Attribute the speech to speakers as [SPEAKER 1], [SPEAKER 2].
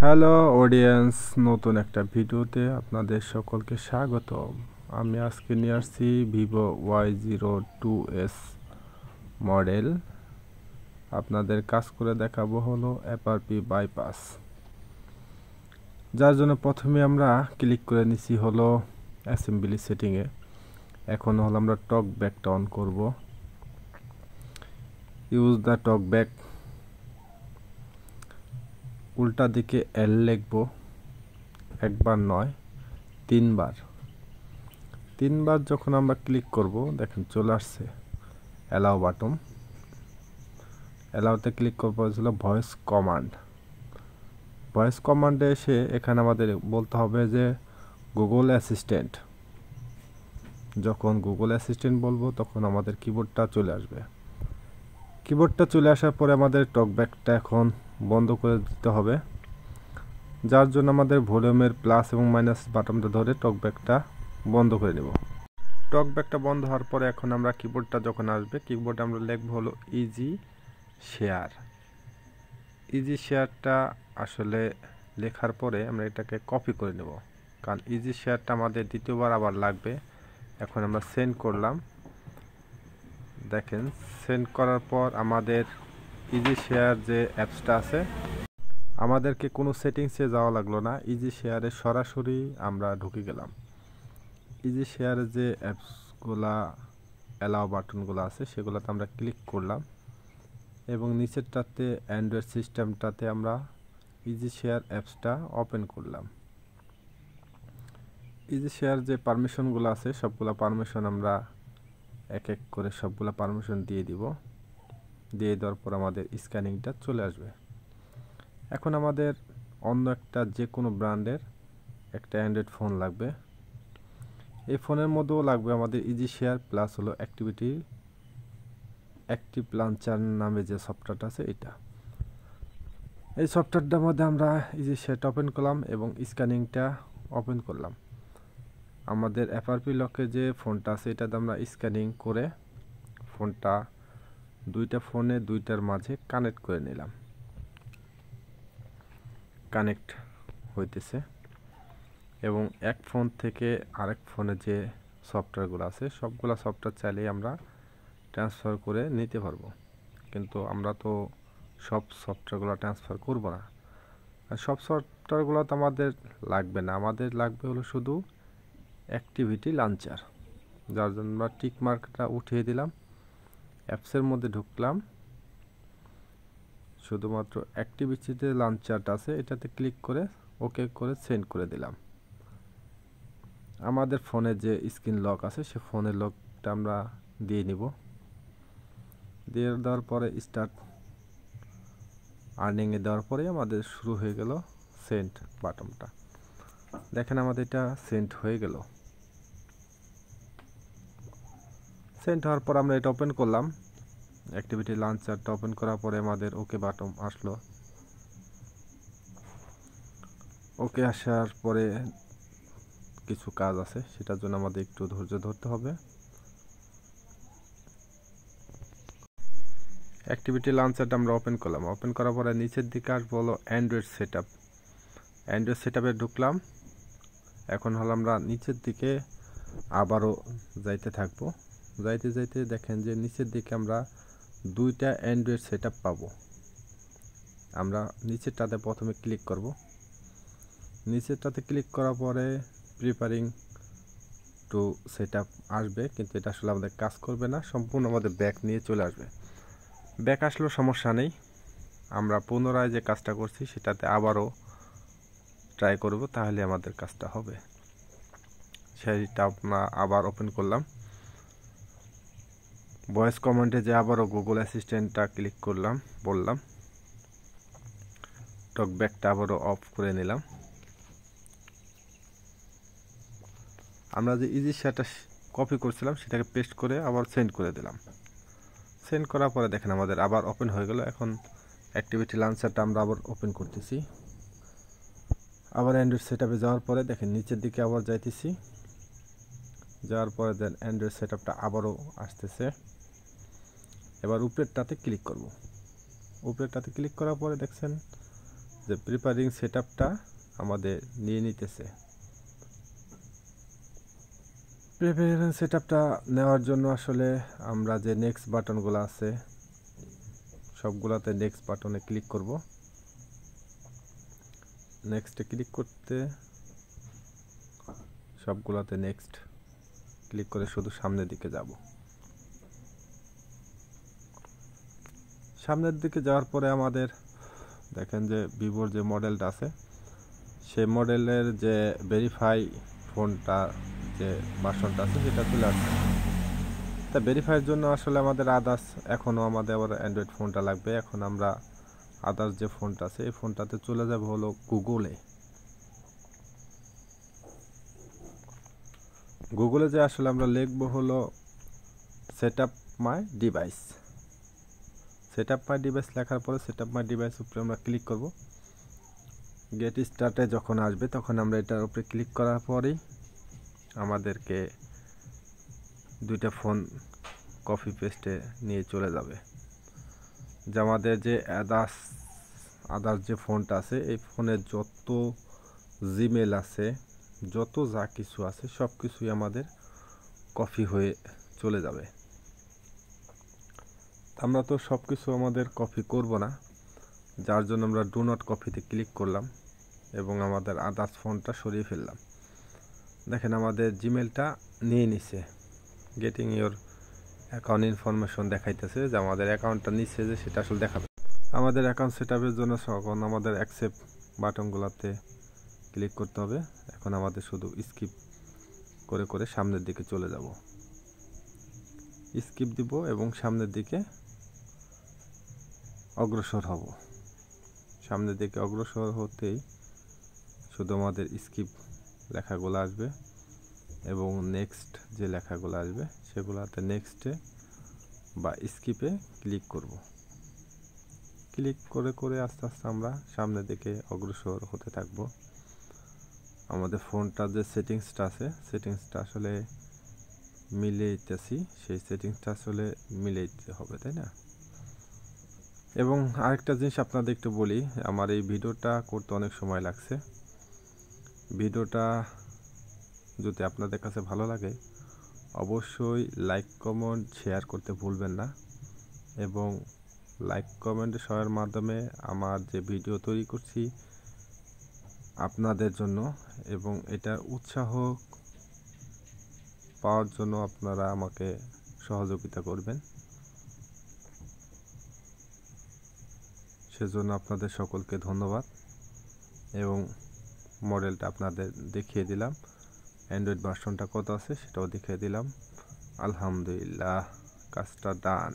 [SPEAKER 1] Hello audience, নতুন একটা ভিডিওতে আপনাদের সকলকে স্বাগত। আমি আজকে নিয়ে আসছি ভিভো Y02s মডেল। আপনাদের কাজ করে দেখাবো হলো এফআরপি বাইপাস, যার জন্য প্রথমে আমরা ক্লিক করে নিছি হলো অ্যাসেম্বলি সেটিংয়ে। এখন হলো আমরা টক ব্যাকটা অন করব। ইউজ দ্য টক ব্যাক, উল্টা দিকে এল লিখবো, একবার নয় তিনবার যখন আমরা ক্লিক করব দেখেন চলে আসছে অ্যালাউ বাটন। অ্যালাউতে ক্লিক করবো ছিল ভয়েস কমান্ডে এসে এখানে আমাদের বলতে হবে যে গুগল অ্যাসিস্ট্যান্ট। যখন গুগল অ্যাসিস্ট্যান্ট বলবো তখন আমাদের কিবোর্ডটা চলে আসবে। কিবোর্ডটা চলে আসার পরে আমাদের টকব্যাকটা এখন বন্ধ করে দিতে হবে, যার জন্য আমাদের ভলিউমের প্লাস এবং মাইনাস বাটনটা ধরে টকব্যাকটা বন্ধ করে নেব। টকব্যাকটা বন্ধ হওয়ার পরে এখন আমরা কিবোর্ডটা যখন আসবে, কিবোর্ডে আমরা লিখব হলো ইজি শেয়ারটা আসলে লেখার পরে আমরা এটাকে কপি করে নেব, কারণ ইজি শেয়ারটা আমাদের দ্বিতীয়বার আবার লাগবে। এখন আমরা সেন্ড করলাম। দেখেন সেন্ড করার পর আমাদের ইজি শেয়ার যে অ্যাপসটা আছে, আমাদেরকে কোনো সেটিংসে যাওয়া লাগলো না, ইজি শেয়ারে সরাসরি আমরা ঢুকে গেলাম। ইজি শেয়ারে যে অ্যাপসগুলা অ্যালাউ বাটনগুলো আছে সেগুলোতে আমরা ক্লিক করলাম এবং নিচেরটাতে অ্যান্ড্রয়েড সিস্টেমটাতে আমরা ইজি শেয়ার অ্যাপসটা ওপেন করলাম। ইজি শেয়ার যে পারমিশনগুলো আছে সবগুলো পারমিশন আমরা এক এক করে সবগুলো পারমিশন দিয়ে দিব। দিয়ে দেওয়ার পর আমাদের স্ক্যানিংটা চলে আসবে। এখন আমাদের অন্য একটা যে কোনো ব্র্যান্ডের একটা অ্যান্ড্রয়েড ফোন লাগবে। এই ফোনের মধ্যেও লাগবে আমাদের ইজি শেয়ার প্লাস হলো অ্যাক্টিভ লঞ্চার নামে যে সফটওয়্যারটা আছে এটা। এই সফটওয়্যারটার মধ্যে আমরা ইজি শেয়ারটা ওপেন করলাম এবং স্ক্যানিংটা ওপেন করলাম। আমাদের এফআরপি লকে যে ফোনটা আছে এটাতে আমরা স্ক্যানিং করে ফোনটা দুইটার মাঝে কানেক্ট করে নিলাম। কানেক্ট হইতেছে এবং এক ফোন থেকে আরেক ফোনে যে সফটওয়্যারগুলো আছে সবগুলো সফটওয়্যার চাইলেই আমরা ট্রান্সফার করে নিতে পারবো, কিন্তু আমরা তো সব সফটওয়্যারগুলো ট্রান্সফার করব না। আর সব সফটওয়্যারগুলো তো আমাদের লাগবে না, আমাদের লাগবে হলো শুধু অ্যাক্টিভিটি লঞ্চার, যার জন্য আমরা টিক মার্কটা উঠিয়ে দিলাম। অ্যাপসের মধ্যে ঢুকলাম, শুধুমাত্র অ্যাক্টিভিটিতে লঞ্চারটা আছে এটাতে ক্লিক করে ওকে করে সেন্ড করে দিলাম। আমাদের ফোনে যে স্ক্রিন লক আছে সে ফোনের লকটা আমরা দিয়ে নিব। দিয়ে দেওয়ার পরে স্টার্ট আর্নিংয়ে দেওয়ার পরে আমাদের শুরু হয়ে গেল সেন্ড বাটনটা। দেখেন আমাদের এটা সেন্ড হয়ে গেল। সেন্ড হওয়ার পর আমরা এটা ওপেন করলাম। অ্যাক্টিভিটি লঞ্চারটা ওপেন করার পরে আমাদের ওকে বাটন আসলো। ওকে আসার পরে কিছু কাজ আছে, সেটার জন্য আমাদের একটু ধৈর্য ধরতে হবে। অ্যাক্টিভিটি লঞ্চারটা আমরা ওপেন করলাম। ওপেন করার পরে নিচের দিকে আসবো হলো অ্যান্ড্রয়েড সেটআপে ঢুকলাম। এখন হলো আমরা নিচের দিকে আবারও যাইতে থাকবো। যাইতে দেখেন যে নিচের দিকে আমরা দুইটা অ্যান্ড্রয়েড সেটআপ পাবো। আমরা নিচেরটাতে প্রথমে ক্লিক করব। নিচেরটাতে ক্লিক করার পরে প্রিপারিং টু সেটআপ আসবে, কিন্তু এটা আসলে আমাদের কাজ করবে না, সম্পূর্ণ আমাদের ব্যাক নিয়ে চলে আসবে। ব্যাক আসলেও সমস্যা নেই, আমরা পুনরায় যে কাজটা করছি সেটাতে আবারও ট্রাই করব, তাহলে আমাদের কাজটা হবে। সেটা আমরা আবার ওপেন করলাম। ভয়েস কমান্ডে যে আবারও গুগল অ্যাসিস্ট্যান্টটা ক্লিক করলাম, বললাম টকব্যাকটা আবারও অফ করে নিলাম। আমরা যে ইজি শেয়ারটা কপি করছিলাম সেটাকে পেস্ট করে আবার সেন্ড করে দিলাম। সেন্ড করার পরে দেখেন আমাদের আবার ওপেন হয়ে গেল। এখন অ্যাক্টিভিটি লঞ্চারটা আমরা আবার ওপেন করতেছি। আবার অ্যান্ড্রয়েড সেটআপে যাওয়ার পরে দেখেন নিচের দিকে আবার যাইতেছি। যাওয়ার পরে দেন অ্যান্ড্রয়েড সেটআপটা আবারও আসতেছে। এবার উপরেরটাতে ক্লিক করব। উপরেরটাতে ক্লিক করার পরে দেখছেন যে প্রিপারিং সেটআপটা আমাদের নিয়ে নিতেছে। প্রিপারিং সেটআপটা নেওয়ার জন্য আসলে আমরা যে নেক্সট বাটনগুলো আছে সবগুলোতে নেক্সট বাটনে ক্লিক করব। নেক্সটে ক্লিক করতে সবগুলোতে নেক্সট ক্লিক করে শুধু সামনের দিকে যাব। সামনের দিকে যাওয়ার পরে আমাদের দেখেন যে ভিভোর যে মডেলটা আছে সেই মডেলের যে ভেরিফাই ফোনটা যে ভার্সনটা আছে সেটা চলে আসছে। তা ভেরিফাইয়ের জন্য আসলে আমাদের আদার্স এখনও আমাদের আবার অ্যান্ড্রয়েড ফোনটা লাগবে। এখন আমরা আদার্স যে ফোনটা আছে এই ফোনটাতে চলে যাব হলো গুগলে যে আসলে আমরা লিখব হলো সেটআপ মাই ডিভাইস। সেটআপ মাই ডিভাইস লেখার পরে সেটআপ মাই ডিভাইস উপরে আমরা ক্লিক করব। গেট স্টার্টে যখন আসবে তখন আমরা এটার উপরে ক্লিক করার পরেই আমাদেরকে দুইটা ফোন কপি পেস্টে নিয়ে চলে যাবে। যে আমাদের যে আদার্স যে ফোনটা আছে এই ফোনের যত জিমেল আছে যত যা কিছু আছে সব কিছুই আমাদের কপি হয়ে চলে যাবে। আমরা তো সব কিছু আমাদের কপি করব না, যার জন্য আমরা ডু নট কপিতে ক্লিক করলাম এবং আমাদের আদার্স ফোনটা সরিয়ে ফেললাম। দেখেন আমাদের জিমেলটা নিয়ে নিছে। গেটিং ইওর অ্যাকাউন্ট ইনফরমেশন দেখাইতেছে যে আমাদের অ্যাকাউন্টটা নিচ্ছে যে সেটা আসলে দেখাবে। আমাদের অ্যাকাউন্ট সেটআপের জন্য তখন আমাদের অ্যাকসেপ্ট বাটনগুলোতে ক্লিক করতে হবে। এখন আমাদের শুধু স্কিপ করে করে সামনের দিকে চলে যাব। স্কিপ দিব এবং সামনের দিকে অগ্রসর হব। সামনের দিকে অগ্রসর হতেই শুধু আমাদের স্কিপ লেখাগুলো আসবে এবং নেক্সট যে লেখাগুলো আসবে সেগুলোতে নেক্সটে বা স্কিপে ক্লিক করব। ক্লিক করে করে আস্তে আস্তে আমরা সামনের দিকে অগ্রসর হতে থাকব। আমাদের ফোনটার যে সেটিংসটা আছে সেটিংসটা আসলে মিলাইতেছি, সেই সেটিংসটা আসলে মিলাইতে হবে, তাই না? এবং আরেকটা জিনিস আপনাদের একটু বলি, আমার এই ভিডিওটা করতে অনেক সময় লাগছে। ভিডিওটা যদি আপনাদের কাছে ভালো লাগে অবশ্যই লাইক কমেন্ট শেয়ার করতে ভুলবেন না এবং লাইক কমেন্ট শেয়ারের মাধ্যমে আমার যে ভিডিও তৈরি করছি আপনাদের জন্য এবং এটার উৎসাহ পাওয়ার জন্য আপনারা আমাকে সহযোগিতা করবেন। সেজন্য আপনাদের সকলকে ধন্যবাদ এবং মডেলটা আপনাদের দেখিয়ে দিলাম। অ্যান্ড্রয়েড ভার্সনটা কত আছে সেটাও দেখিয়ে দিলাম। আলহামদুলিল্লাহ, কাজটা ডান।